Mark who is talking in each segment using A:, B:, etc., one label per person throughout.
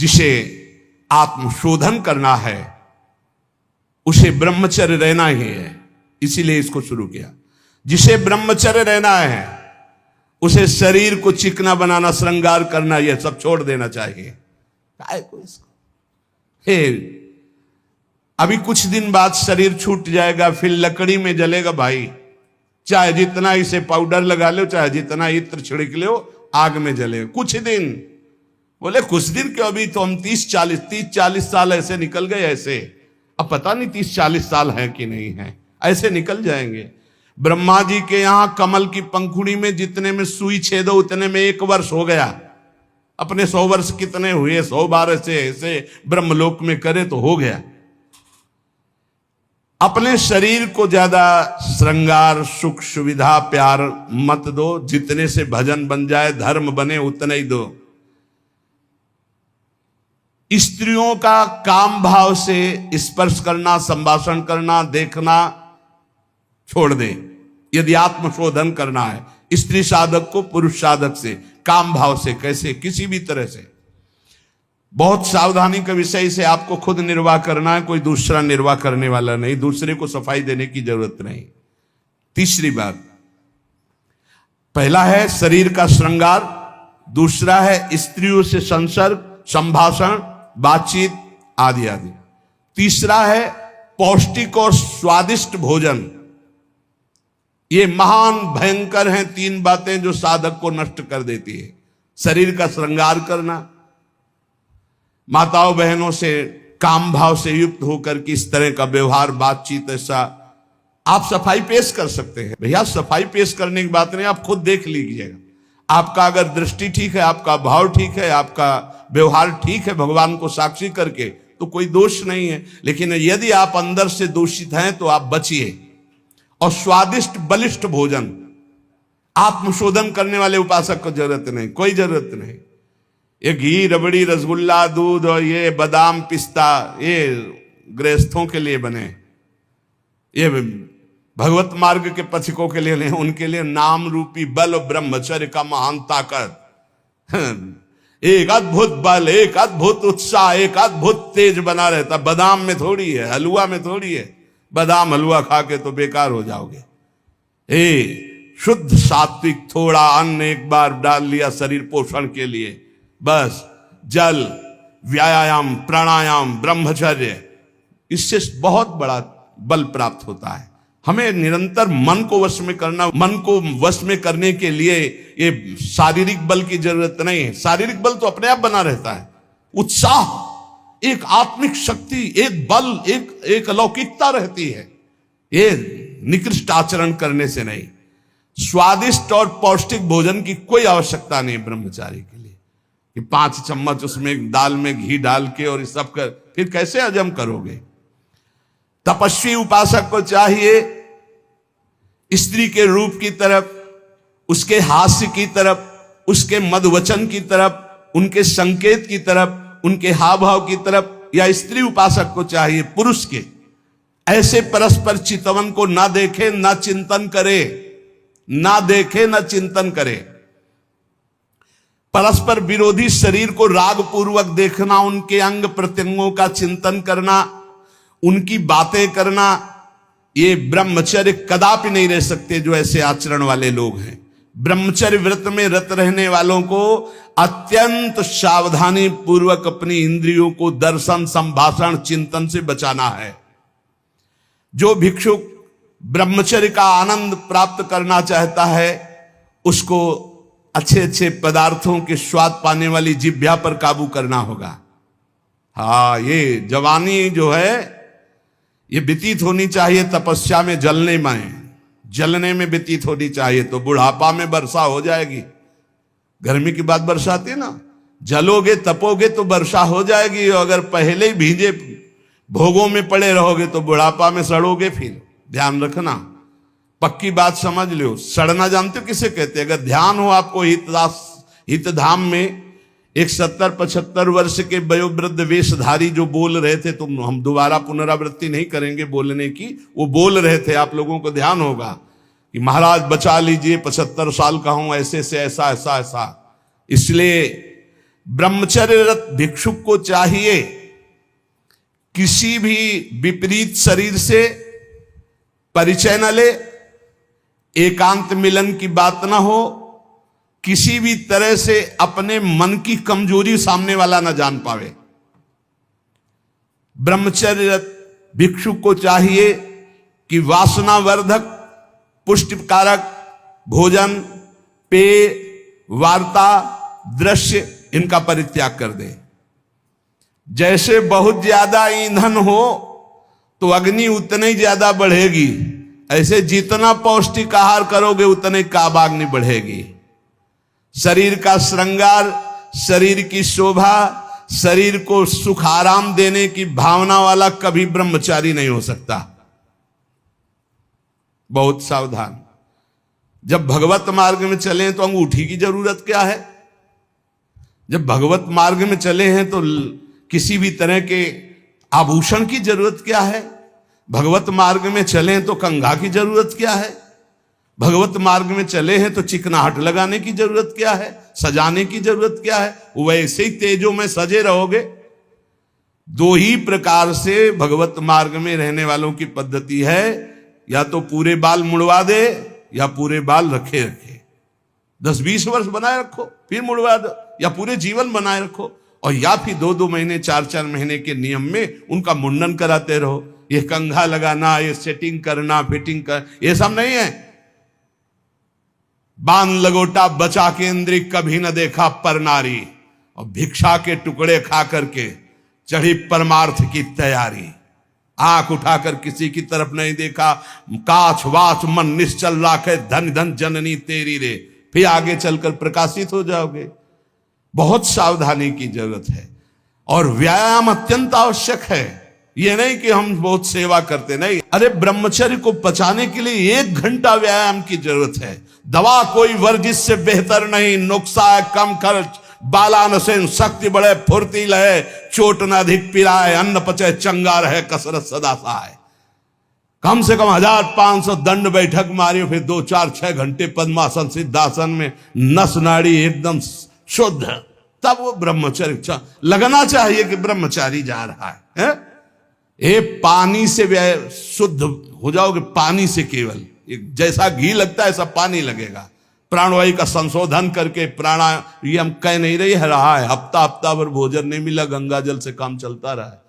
A: जिसे आत्मशोधन करना है उसे ब्रह्मचर्य रहना ही है, इसीलिए इसको शुरू किया। जिसे ब्रह्मचर्य रहना है उसे शरीर को चिकना बनाना, श्रृंगार करना, यह सब छोड़ देना चाहिए। अभी कुछ दिन बाद शरीर छूट जाएगा, फिर लकड़ी में जलेगा भाई। चाहे जितना इसे पाउडर लगा लो, चाहे जितना इत्र छिड़क लो, आग में जलेगा कुछ दिन। बोले कुछ दिन क्यों, अभी तो हम 30-40 साल ऐसे निकल गए ऐसे। अब पता नहीं 30-40 साल है कि नहीं है, ऐसे निकल जाएंगे। ब्रह्मा जी के यहां कमल की पंखुड़ी में जितने में सुई छेदो उतने में 1 वर्ष हो गया। अपने 100 वर्ष कितने हुए, 100 बार ऐसे ब्रह्मलोक में करे तो हो गया। अपने शरीर को ज्यादा श्रृंगार, सुख, सुविधा, प्यार मत दो। जितने से भजन बन जाए, धर्म बने, उतना ही दो। स्त्रियों का काम भाव से स्पर्श करना, संभाषण करना, देखना छोड़ दे। यदि आत्मशोधन करना है स्त्री साधक को पुरुष साधक से, काम भाव से, कैसे, किसी भी तरह से। बहुत सावधानी का विषय से आपको खुद निर्वाह करना है, कोई दूसरा निर्वाह करने वाला नहीं, दूसरे को सफाई देने की जरूरत नहीं। तीसरी बात, पहला है शरीर का श्रृंगार, दूसरा है स्त्रियों से संसर्ग, संभाषण, बातचीत आदि आदि। तीसरा है पौष्टिक और स्वादिष्ट भोजन। ये महान भयंकर हैं 3 बातें जो साधक को नष्ट कर देती है। शरीर का श्रृंगार करना, माताओं बहनों से काम भाव से युक्त होकर के इस तरह का व्यवहार, बातचीत, ऐसा आप सफाई पेश कर सकते हैं। भैया सफाई पेश करने की बात नहीं, आप खुद देख लीजिएगा। आपका अगर दृष्टि ठीक है, आपका भाव ठीक है, आपका व्यवहार ठीक है, भगवान को साक्षी करके, तो कोई दोष नहीं है। लेकिन यदि आप अंदर से दूषित हैं तो आप बचिए। और स्वादिष्ट बलिष्ठ भोजन, आत्मशोधन करने वाले उपासक को जरूरत नहीं, कोई जरूरत नहीं। ये घी, रबड़ी, रसगुल्ला, दूध और ये बादाम, पिस्ता, ये गृहस्थों के लिए बने, ये भगवत मार्ग के पथिकों के लिए नहीं। उनके लिए नाम रूपी बल और ब्रह्मचर्य का महान ताकत, एक अद्भुत बल, एक अद्भुत उत्साह, एक अद्भुत तेज बना रहता। बादाम में थोड़ी है, हलवा में थोड़ी है। बादाम हलवा खा के तो बेकार हो जाओगे। शुद्ध सात्विक थोड़ा अन्न एक बार डाल लिया शरीर पोषण के लिए, बस जल, व्यायाम, प्राणायाम, ब्रह्मचर्य, इससे बहुत बड़ा बल प्राप्त होता है। हमें निरंतर मन को वश में करना, मन को वश में करने के लिए ये शारीरिक बल की जरूरत नहीं है। शारीरिक बल तो अपने आप बना रहता है। उत्साह, एक आत्मिक शक्ति, एक बल, एक अलौकिकता रहती है। ये निकृष्ट आचरण करने से नहीं। स्वादिष्ट और पौष्टिक भोजन की कोई आवश्यकता नहीं ब्रह्मचारी के लिए कि 5 चम्मच उसमें दाल में घी डाल के और इस सब कर, फिर कैसे हजम करोगे। तपस्वी उपासक को चाहिए स्त्री के रूप की तरफ, उसके हास्य की तरफ, उसके मधुवचन की तरफ, उनके संकेत की तरफ, उनके हाव भाव की तरफ, या स्त्री उपासक को चाहिए पुरुष के ऐसे परस्पर चितवन को ना देखे, ना चिंतन करे, ना देखे, ना चिंतन करे। परस्पर विरोधी शरीर को राग पूर्वक देखना, उनके अंग प्रत्यंगों का चिंतन करना, उनकी बातें करना, ये ब्रह्मचर्य कदापि नहीं रह सकते जो ऐसे आचरण वाले लोग हैं। ब्रह्मचर्य व्रत में रत रहने वालों को अत्यंत सावधानी पूर्वक अपनी इंद्रियों को दर्शन, संभाषण, चिंतन से बचाना है। जो भिक्षुक ब्रह्मचर्य का आनंद प्राप्त करना चाहता है उसको अच्छे अच्छे पदार्थों के स्वाद पाने वाली जिह्वा पर काबू करना होगा। हाँ, ये जवानी जो है ये व्यतीत होनी चाहिए तपस्या में, जलने में व्यतीत होनी चाहिए। तो बुढ़ापा में वर्षा हो जाएगी। गर्मी की बात वर्षा आती है ना, जलोगे तपोगे तो वर्षा हो जाएगी। और अगर पहले ही भीजे भोगों में पड़े रहोगे तो बुढ़ापा में सड़ोगे। फिर ध्यान रखना, पक्की बात समझ लो। सड़ना जानते हो किसे कहते हैं? अगर ध्यान हो आपको हितधाम में, एक 70-75 वर्ष के वयोवृद्ध वेशधारी जो बोल रहे थे, तुम हम दोबारा पुनरावृत्ति नहीं करेंगे बोलने की, वो बोल रहे थे, आप लोगों को ध्यान होगा कि महाराज बचा लीजिए, 75 साल का हूं, ऐसे से ऐसा ऐसा ऐसा। इसलिए ब्रह्मचर्यरत भिक्षुक को चाहिए किसी भी विपरीत शरीर से परिचय न ले, एकांत मिलन की बात ना हो, किसी भी तरह से अपने मन की कमजोरी सामने वाला ना जान पावे। ब्रह्मचर्यरत भिक्षुक को चाहिए कि वासनावर्धक, पुष्टिकारक भोजन, पेय, वार्ता, दृश्य इनका परित्याग कर दे। जैसे बहुत ज्यादा ईंधन हो तो अग्नि उतनी ही ज्यादा बढ़ेगी, ऐसे जितना पौष्टिक आहार करोगे उतने काबाग्नि बढ़ेगी। शरीर का श्रृंगार, शरीर की शोभा, शरीर को सुख आराम देने की भावना वाला कभी ब्रह्मचारी नहीं हो सकता। बहुत सावधान। जब भगवत मार्ग में चले तो अंगूठी की जरूरत क्या है? जब भगवत मार्ग में चले हैं तो किसी भी तरह के आभूषण की जरूरत क्या है? भगवत मार्ग में चले तो कंघा की जरूरत क्या है? भगवत मार्ग में चले हैं तो चिकनाहट लगाने की जरूरत क्या है? सजाने की जरूरत क्या है? वैसे ही तेजों में सजे रहोगे। दो ही प्रकार से भगवत मार्ग में रहने वालों की पद्धति है, या तो पूरे बाल मुड़वा दे या पूरे बाल रखे रखे, 10-20 वर्ष बनाए रखो फिर मुड़वा दो, या पूरे जीवन बनाए रखो, और या फिर 2-2 महीने 4-4 महीने के नियम में उनका मुंडन कराते रहो। ये कंघा लगाना, ये सेटिंग करना, फिटिंग कर, ये सब नहीं है। बांध लगोटा बचा के इंद्री कभी न देखा पर नारी, और भिक्षा के टुकड़े खा करके चढ़ी परमार्थ की तैयारी। आंख उठाकर किसी की तरफ नहीं देखा, काछ वाच मन निश्चल राखे, धन धन जननी तेरी रे, फिर आगे चलकर प्रकाशित हो जाओगे। बहुत सावधानी की जरूरत है और व्यायाम अत्यंत आवश्यक है। ये नहीं कि हम बहुत सेवा करते, नहीं। अरे ब्रह्मचर्य को पचाने के लिए 1 घंटा व्यायाम की जरूरत है। दवा कोई वर्जिश से बेहतर नहीं, नुक्सा है कम खर्च, बालान से शक्ति बढ़े, फुर्ती लहे, चोट न अधिक पिराए, अन्न पचे चंगा रहे, कसरत सदा सहाय। कम से कम 1500 दंड बैठक मारियो, फिर 2-4-6 घंटे पद्मासन सिद्धासन में नस नाड़ी एकदम शुद्ध, तब वो ब्रह्मचर्य लगना चाहिए कि ब्रह्मचारी जा रहा है। ये पानी से शुद्ध हो जाओगे, पानी से केवल, जैसा घी लगता है ऐसा पानी लगेगा। प्राणवायु का संशोधन करके प्राणायाम कह नहीं रहा है, हफ्ता भर भोजन नहीं मिला, गंगा जल से काम चलता रहा है।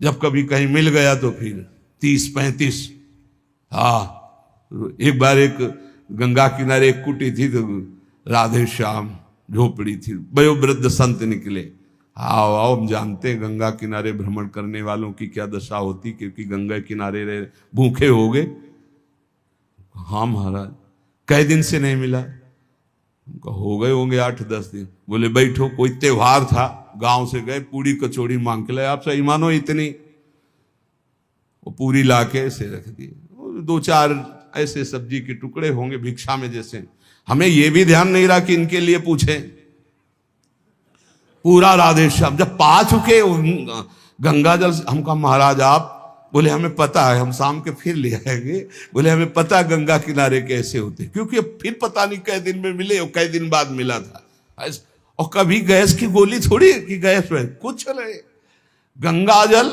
A: जब कभी कहीं मिल गया तो फिर 30-35। एक बार एक गंगा किनारे एक कुटी थी, तो राधे श्याम झोपड़ी थी, वयोवृद्ध संत निकले। आओ आओ, हम जानते हैं गंगा किनारे भ्रमण करने वालों की क्या दशा होती, क्योंकि गंगा किनारे रहे भूखे हो गए। हाँ महाराज, कई दिन से नहीं मिला? हो गए होंगे 8-10 दिन। बोले बैठो, कोई त्योहार था, गांव से गए, पूरी कचौड़ी मांग के लाए। आप सही मानो इतनी, वो पूरी लाके ऐसे रख दिए, 2-4 ऐसे सब्जी के टुकड़े होंगे भिक्षा में जैसे। हमें ये भी ध्यान नहीं रहा कि इनके लिए पूछे। पूरा राधे श्याम जब पा चुके गंगा जल, हम कहा महाराज आप, बोले हमें पता है, हम शाम के फिर ले आएंगे। बोले हमें पता है गंगा किनारे कैसे होते, क्योंकि फिर पता नहीं कई दिन में मिले और कई दिन बाद मिला था। और कभी गैस की गोली थोड़ी कि गैस में कुछ नहीं, गंगा जल।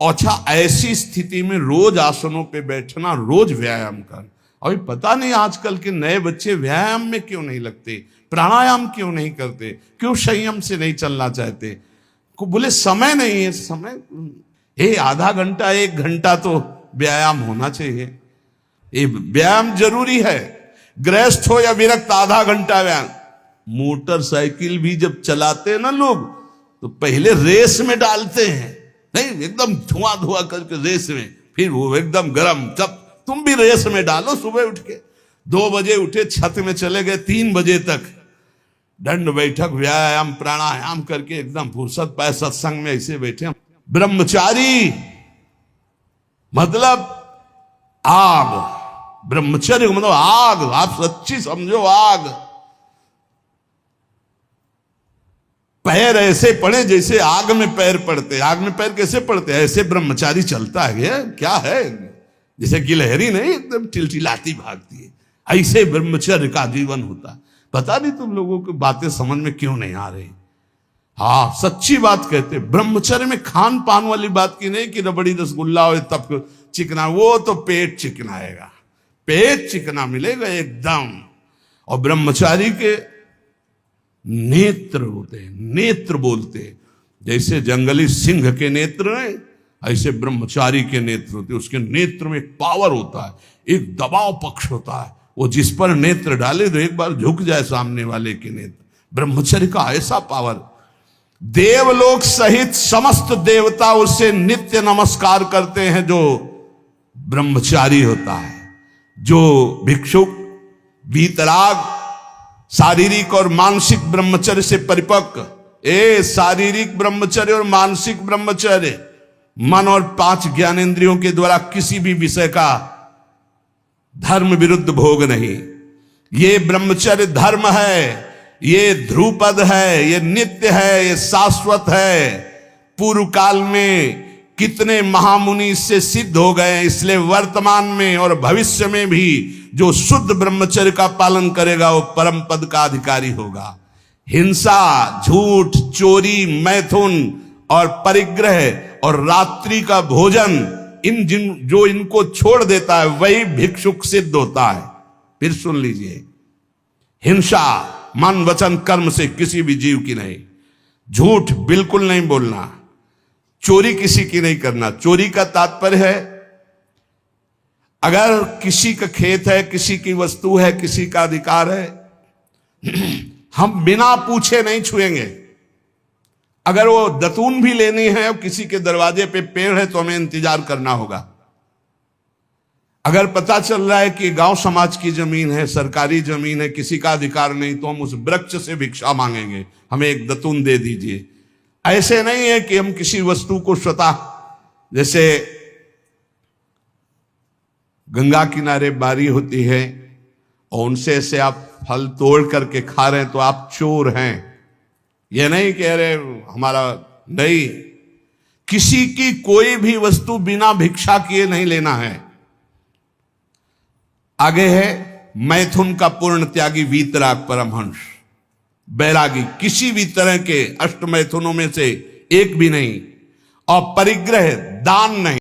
A: अच्छा, ऐसी स्थिति में रोज आसनों पे बैठना, रोज व्यायाम कर। अभी पता नहीं आजकल के नए बच्चे व्यायाम में क्यों नहीं लगते, प्राणायाम क्यों नहीं करते, क्यों संयम से नहीं चलना चाहते। को बोले समय नहीं है, समय आधा घंटा 1 घंटा तो व्यायाम होना चाहिए। ये व्यायाम जरूरी है, गृहस्थ हो या विरक्त, आधा घंटा व्यायाम। मोटरसाइकिल भी जब चलाते हैं ना लोग, तो पहले रेस में डालते हैं, नहीं एकदम धुआं करके रेस में, फिर वो एकदम गर्म। जब तुम भी रेस में डालो, सुबह उठ के 2 बजे उठे, छत में चले गए 3 बजे तक, दंड बैठक व्यायाम प्राणायाम करके एकदम फुर्सत पाए, सत्संग में ऐसे बैठे। ब्रह्मचारी मतलब आग, ब्रह्मचर्य मतलब आग, आप सच्ची समझो आग। पैर ऐसे पड़े जैसे आग में पैर पड़ते। आग में पैर कैसे पड़ते? ऐसे ब्रह्मचारी चलता है, क्या है जैसे गिलहरी नहीं एकदम टिलटिलाती भागती है, ऐसे ब्रह्मचर्य का जीवन होता। पता नहीं तुम लोगों की बातें समझ में क्यों नहीं आ रही। हाँ, सच्ची बात कहते, ब्रह्मचर्य में खान पान वाली बात की नहीं कि रबड़ी रसगुल्ला हो तब चिकना, वो तो पेट चिकनाएगा, पेट चिकना मिलेगा एकदम। और ब्रह्मचारी के नेत्र होते हैं, नेत्र बोलते हैं, जैसे जंगली सिंह के नेत्र हैं ऐसे ब्रह्मचारी के नेत्र होते हैं। उसके नेत्र में एक पावर होता है, एक दबाव पक्ष होता है, वो जिस पर नेत्र डाले तो एक बार झुक जाए सामने वाले के नेत्र। ब्रह्मचर्य का ऐसा पावर, देवलोक सहित समस्त देवता उससे नित्य नमस्कार करते हैं जो ब्रह्मचारी होता है। जो भिक्षुक वीतराग शारीरिक और मानसिक ब्रह्मचर्य से परिपक्व, शारीरिक ब्रह्मचर्य और मानसिक ब्रह्मचर्य, मन और 5 ज्ञानेंद्रियों के द्वारा किसी भी विषय का धर्म विरुद्ध भोग नहीं, ये ब्रह्मचर्य धर्म है, ये ध्रुपद है, ये नित्य है, ये शाश्वत है। पूर्व काल में कितने महामुनि इससे सिद्ध हो गए, इसलिए वर्तमान में और भविष्य में भी जो शुद्ध ब्रह्मचर्य का पालन करेगा वो परम पद का अधिकारी होगा। हिंसा, झूठ, चोरी, मैथुन और परिग्रह और रात्रि का भोजन, जो इनको छोड़ देता है वही भिक्षुक सिद्ध होता है। फिर सुन लीजिए, हिंसा मन वचन कर्म से किसी भी जीव की नहीं, झूठ बिल्कुल नहीं बोलना, चोरी किसी की नहीं करना। चोरी का तात्पर्य है अगर किसी का खेत है, किसी की वस्तु है, किसी का अधिकार है, हम बिना पूछे नहीं छुएंगे। अगर वो दतून भी लेनी है और किसी के दरवाजे पे पेड़ है तो हमें इंतजार करना होगा। अगर पता चल रहा है कि गांव समाज की जमीन है, सरकारी जमीन है, किसी का अधिकार नहीं, तो हम उस वृक्ष से भिक्षा मांगेंगे, हमें एक दतून दे दीजिए। ऐसे नहीं है कि हम किसी वस्तु को स्वतः, जैसे गंगा किनारे बारी होती है और उनसे ऐसे आप फल तोड़ करके खा रहे हैं तो आप चोर हैं, ये नहीं कह रहे हमारा नहीं। किसी की कोई भी वस्तु बिना भिक्षा किए नहीं लेना है। आगे है मैथुन का पूर्ण त्यागी वीतराग परमहंस, बैरागी, किसी भी तरह के अष्ट मैथुनों में से एक भी नहीं। और परिग्रह, दान नहीं।